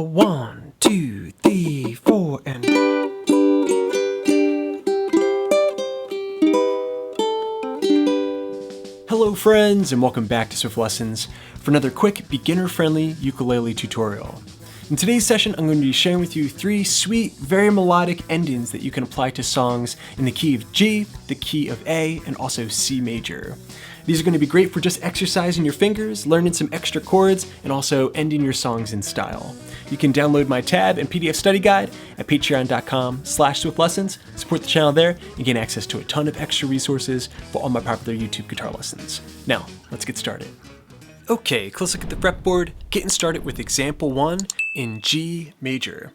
A 1, 2, 3, 4, and... Hello friends, and welcome back to Swift Lessons for another quick, beginner-friendly ukulele tutorial. In today's session, I'm going to be sharing with you 3 sweet, very melodic endings that you can apply to songs in the key of G, the key of A, and also C major. These are going to be great for just exercising your fingers, learning some extra chords, and also ending your songs in style. You can download my tab and PDF study guide at patreon.com/swiftlessons, support the channel there, and gain access to a ton of extra resources for all my popular YouTube guitar lessons. Now, let's get started. Okay, close look at the fretboard, getting started with example 1 in G major.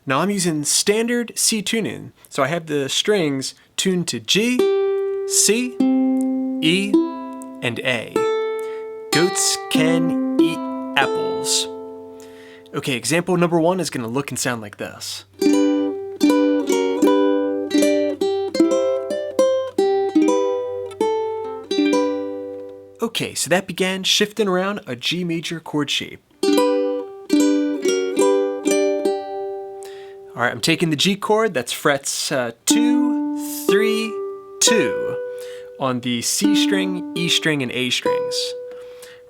Now I'm using standard C tuning, so I have the strings tuned to G, C, E, and A. Goats can eat apples. Okay, example number 1 is going to look and sound like this. Okay, so that began shifting around a G major chord shape. Alright, I'm taking the G chord, that's frets 2, 3, 2 on the C string, E string, and A strings.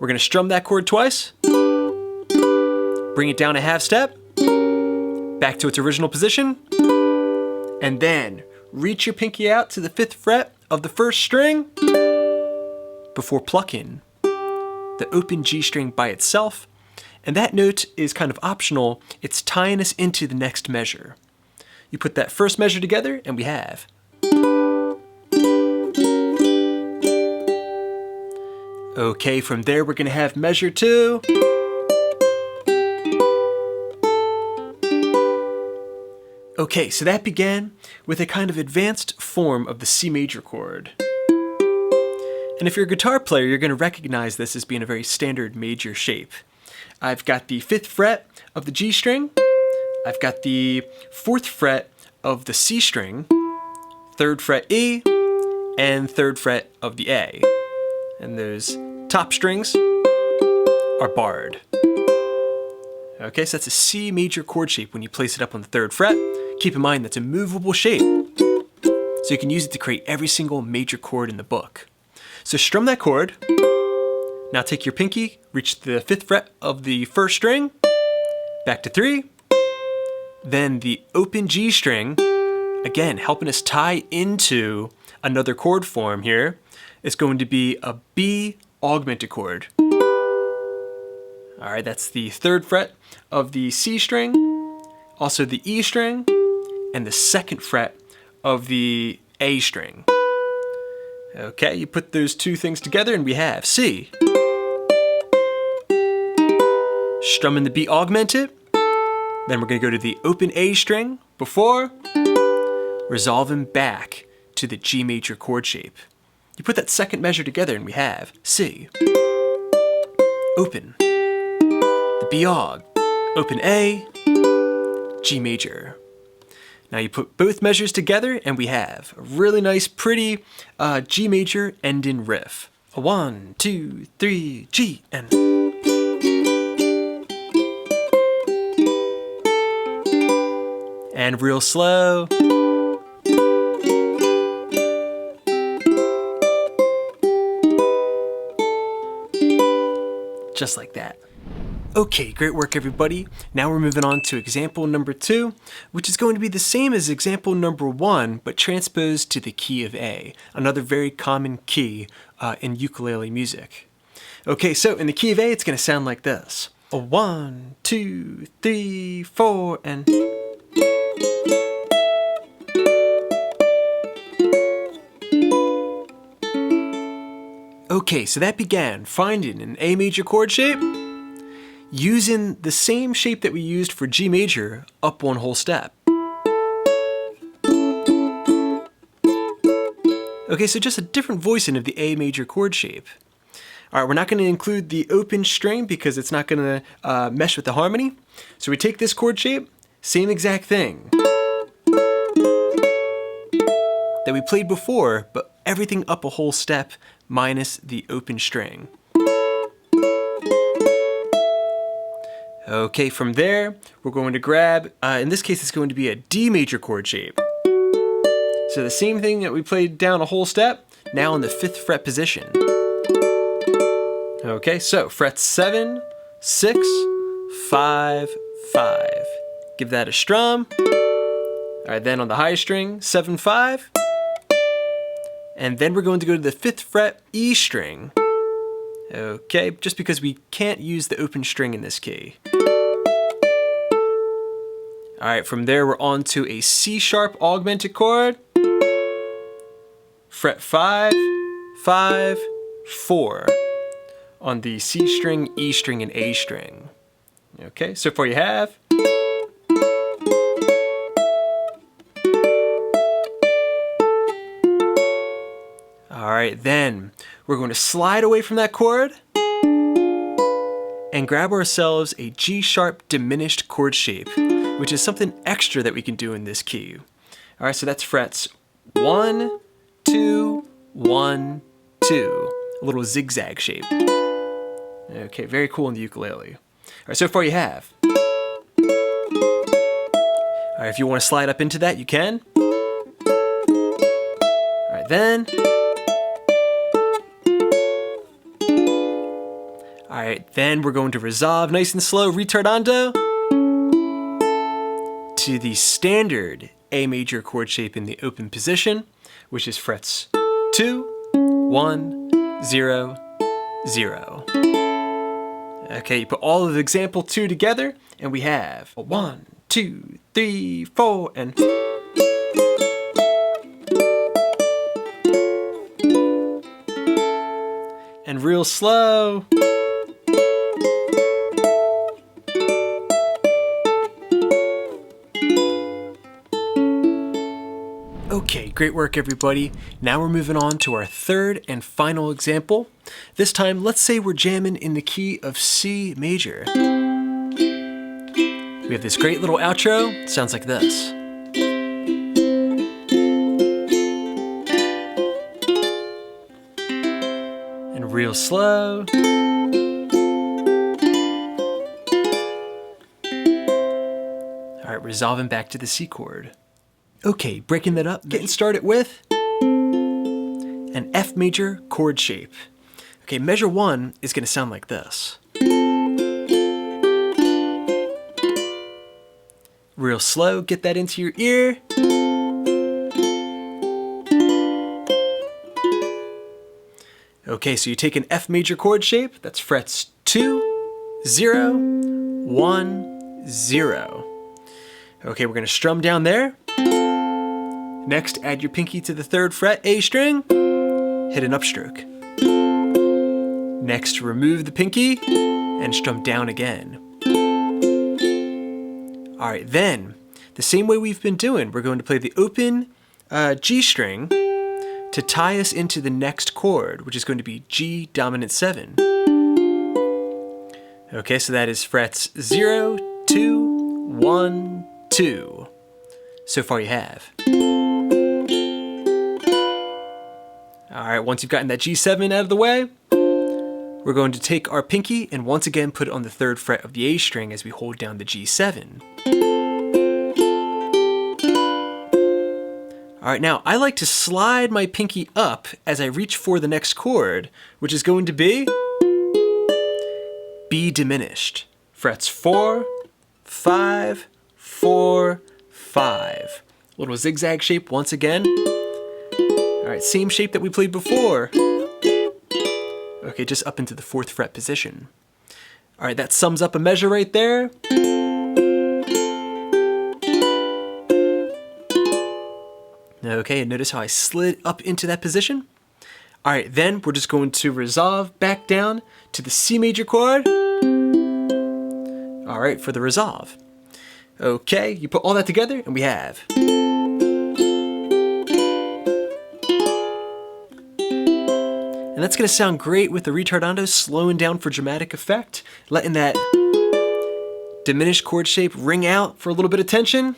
We're going to strum that chord twice, bring it down a half step, back to its original position, and then reach your pinky out to the 5th fret of the 1st string before plucking the open G string by itself. And that note is kind of optional, it's tying us into the next measure. You put that first measure together and we have. Okay, from there we're going to have measure 2. Okay, so that began with a kind of advanced form of the C major chord. And if you're a guitar player, you're going to recognize this as being a very standard major shape. I've got the 5th fret of the G string, I've got the 4th fret of the C string, 3rd fret E, and 3rd fret of the A. And those top strings are barred. Okay, so that's a C major chord shape when you place it up on the 3rd fret. Keep in mind that's a movable shape, so you can use it to create every single major chord in the book. So strum that chord. Now take your pinky, reach the 5th fret of the 1st string, back to 3, then the open G string, again helping us tie into another chord form here, is going to be a B augmented chord. Alright, that's the 3rd fret of the C string, also the E string, and the 2nd fret of the A string. Okay, you put those 2 things together and we have C. Strumming the B augmented, then we're going to go to the open A string before resolving back to the G major chord shape. You put that 2nd measure together and we have C, open, the B aug, open A, G major. Now you put both measures together and we have a really nice, pretty G major ending riff. A 1, 2, 3, G, and... And real slow. Just like that. Okay, great work everybody. Now we're moving on to example number 2, which is going to be the same as example number 1, but transposed to the key of A, another very common key in ukulele music. Okay, so in the key of A, it's going to sound like this. A 1, 2, 3, 4, and... Okay, so that began finding an A major chord shape, using the same shape that we used for G major up one whole step. Okay, so just a different voicing of the A major chord shape. Alright, we're not going to include the open string because it's not going to mesh with the harmony. So we take this chord shape, same exact thing that we played before, but everything up a whole step minus the open string. Okay, from there, we're going to grab, in this case, it's going to be a D major chord shape. So the same thing that we played down a whole step, now in the 5th fret position. Okay, so fret 7, 6, 5, 5. Give that a strum. All right, then on the high string, 7, 5. And then we're going to go to the 5th fret E string. Okay, just because we can't use the open string in this key. All right, from there we're on to a C sharp augmented chord. Fret 5, 5, 4 on the C string, E string, and A string. Okay, so far you have. All right, then we're going to slide away from that chord and grab ourselves a G sharp diminished chord shape, which is something extra that we can do in this key. All right, so that's frets 1, 2, 1, 2. A little zigzag shape. Okay, very cool in the ukulele. All right, so far you have. All right, if you want to slide up into that, you can. All right, then. All right, then we're going to resolve nice and slow, retardando, to the standard A major chord shape in the open position, which is frets 2, 1, 0, 0. Okay, you put all of example 2 together, and we have 1, 2, 3, 4, and... and real slow. Okay, great work everybody. Now we're moving on to our 3rd and final example. This time, let's say we're jamming in the key of C major. We have this great little outro. It sounds like this. And real slow. All right, resolving back to the C chord. Okay, breaking that up, getting started with an F major chord shape. Okay, measure 1 is going to sound like this. Real slow, get that into your ear. Okay, so you take an F major chord shape, that's frets 2, 0, 1, 0. Okay, we're going to strum down there. Next, add your pinky to the 3rd fret, A string, hit an upstroke. Next, remove the pinky and strum down again. All right, then, the same way we've been doing, we're going to play the open G string to tie us into the next chord, which is going to be G dominant 7. Okay, so that is frets 0, 2, 1, 2. So far you have. All right, once you've gotten that G7 out of the way, we're going to take our pinky and once again put it on the 3rd fret of the A string as we hold down the G7. All right, now I like to slide my pinky up as I reach for the next chord, which is going to be B diminished. Frets 4, 5, 4, 5. Little zigzag shape once again. All right, same shape that we played before. Okay, just up into the 4th fret position. All right, that sums up a measure right there. Okay, and notice how I slid up into that position. All right, then we're just going to resolve back down to the C major chord. All right, for the resolve. Okay, you put all that together and we have. And that's going to sound great with the retardando slowing down for dramatic effect, letting that diminished chord shape ring out for a little bit of tension.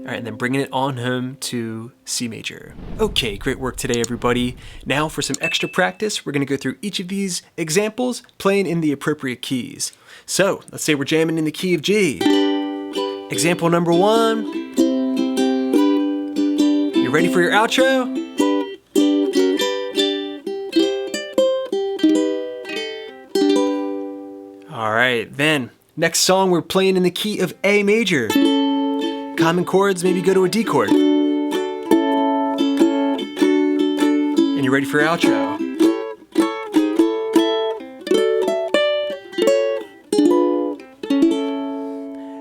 All right, and then bringing it on home to C major. Okay, great work today, everybody. Now for some extra practice, we're gonna go through each of these examples, playing in the appropriate keys. So let's say we're jamming in the key of G. Example number 1. You ready for your outro? All right, then next song we're playing in the key of A major. Common chords, maybe go to a D chord. And you're ready for your outro.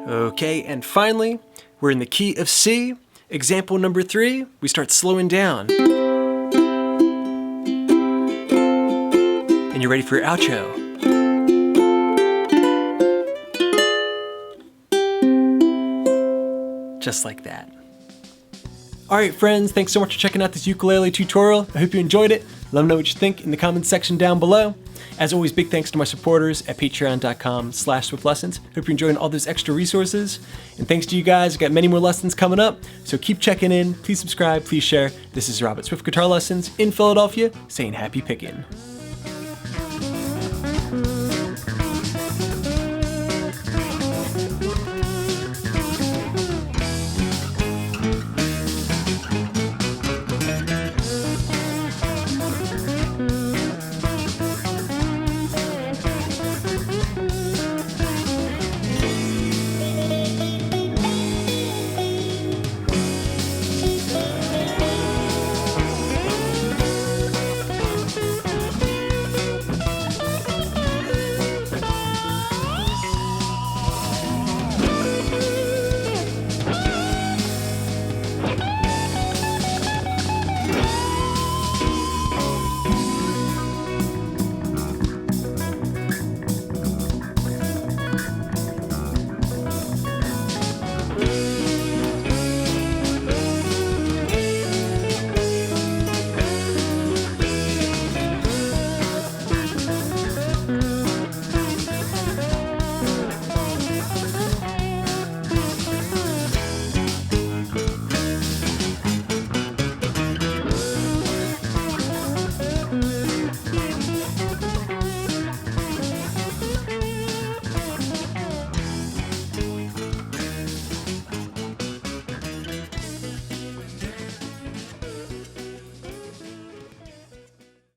Okay, and finally, we're in the key of C. Example number 3, we start slowing down. And you're ready for your outro. Just like that. All right, friends, thanks so much for checking out this ukulele tutorial. I hope you enjoyed it. Let me know what you think in the comments section down below. As always, big thanks to my supporters at patreon.com/swiftlessons. Hope you're enjoying all those extra resources. And thanks to you guys, I've got many more lessons coming up. So keep checking in, please subscribe, please share. This is Rob at Swift Guitar Lessons in Philadelphia, saying happy picking.